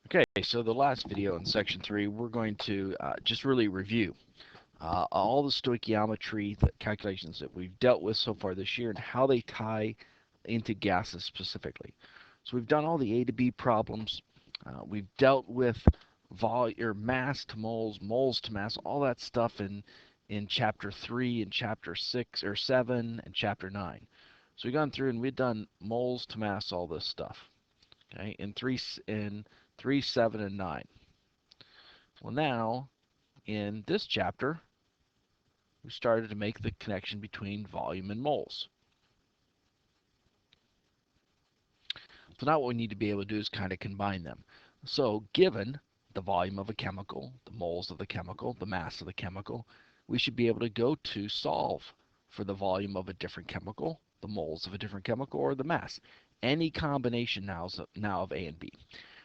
Okay, so the last video in section 3, we're going to just really review all the stoichiometry calculations that we've dealt with so far this year and how they tie into gases specifically. So we've done all the A to B problems. We've dealt with mass to moles, moles to mass, all that stuff in chapter 3 and chapter 6 or 7 and chapter 9. So we've gone through and we've done moles to mass, all this stuff. Okay, in 3, 7, and 9. Well, now in this chapter, we started to make the connection between volume and moles. So now what we need to be able to do is kind of combine them. So given the volume of a chemical, the moles of the chemical, the mass of the chemical, we should be able to go to solve for the volume of a different chemical, the moles of a different chemical, or the mass. Any combination now of A and B.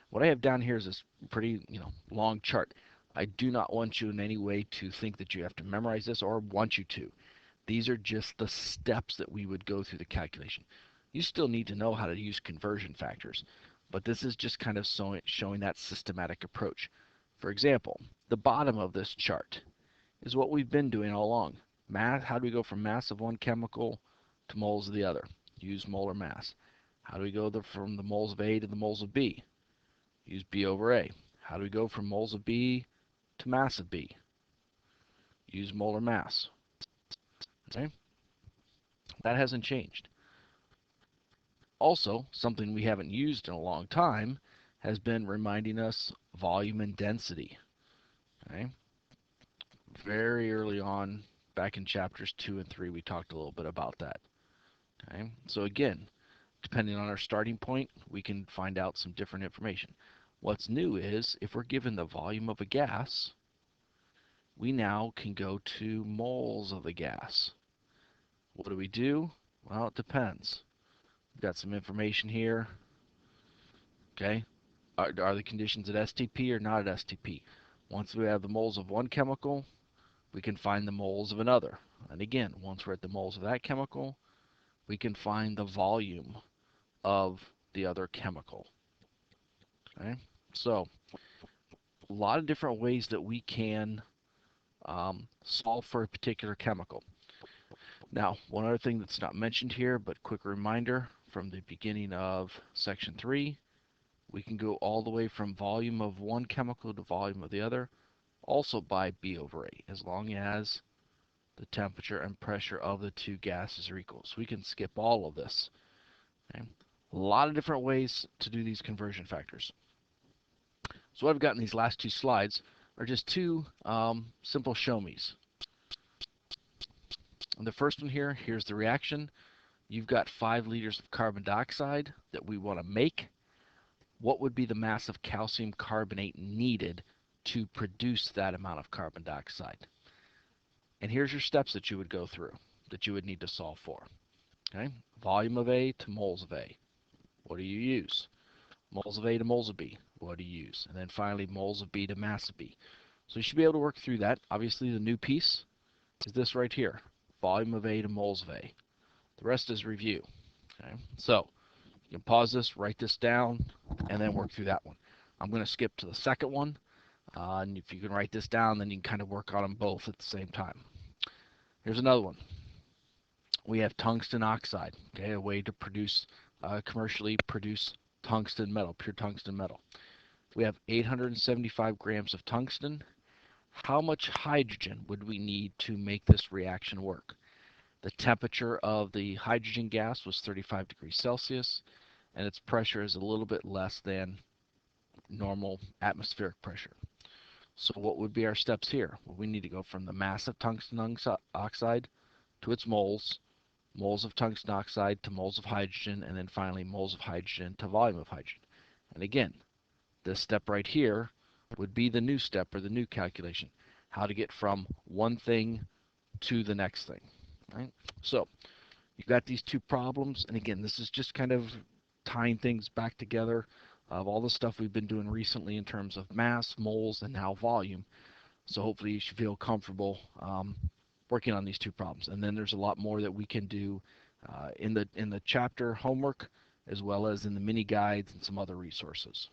What I have down here is this pretty, long chart. I do not want you in any way to think that you have to memorize this or want you to. These are just the steps that we would go through the calculation. You still need to know how to use conversion factors, but this is just kind of showing that systematic approach. For example, the bottom of this chart is what we've been doing all along. How do we go from mass of one chemical to moles of the other? Use molar mass. How do we go from the moles of A to the moles of B? Use B over A. How do we go from moles of B to mass of B? Use molar mass. Okay? That hasn't changed. Also, something we haven't used in a long time has been reminding us volume and density. Okay? Very early on, back in chapters 2 and 3, we talked a little bit about that. Okay? So again, depending on our starting point, we can find out some different information. What's new is if we're given the volume of a gas, we now can go to moles of the gas. What do we do? Well, it depends. We've got some information here. Okay, are the conditions at STP or not at STP? Once we have the moles of one chemical, we can find the moles of another. And again, once we're at the moles of that chemical, we can find the volume of the other chemical. Okay, so a lot of different ways that we can solve for a particular chemical. Now, one other thing that's not mentioned here, but quick reminder from the beginning of section 3, we can go all the way from volume of one chemical to volume of the other, also by B over A, as long as the temperature and pressure of the two gases are equal. So we can skip all of this. Okay? A lot of different ways to do these conversion factors. So what I've got in these last two slides are just two simple show-me's. And the first one here, here's the reaction. You've got 5 liters of carbon dioxide that we want to make. What would be the mass of calcium carbonate needed to produce that amount of carbon dioxide? And here's your steps that you would go through, that you would need to solve for. Okay, volume of A to moles of A. What do you use? Moles of A to moles of B. What do you use? And then finally, moles of B to mass of B. So you should be able to work through that. Obviously, the new piece is this right here, volume of A to moles of A. The rest is review. Okay, so you can pause this, write this down, and then work through that one. I'm going to skip to the second one, and if you can write this down, then you can kind of work on them both at the same time. Here's another one. We have tungsten oxide, okay, a way to commercially produce tungsten metal, pure tungsten metal. We have 875 grams of tungsten. How much hydrogen would we need to make this reaction work? The temperature of the hydrogen gas was 35 degrees Celsius, and its pressure is a little bit less than normal atmospheric pressure. So what would be our steps here? Well, we need to go from the mass of tungsten oxide to its moles, moles of tungsten oxide to moles of hydrogen, and then finally moles of hydrogen to volume of hydrogen. And again, this step right here would be the new step or the new calculation, how to get from one thing to the next thing. Right? So you've got these two problems, and again, this is just kind of tying things back together of all the stuff we've been doing recently in terms of mass, moles, and now volume. So hopefully you should feel comfortable working on these two problems. And then there's a lot more that we can do in the chapter homework, as well as in the mini guides and some other resources.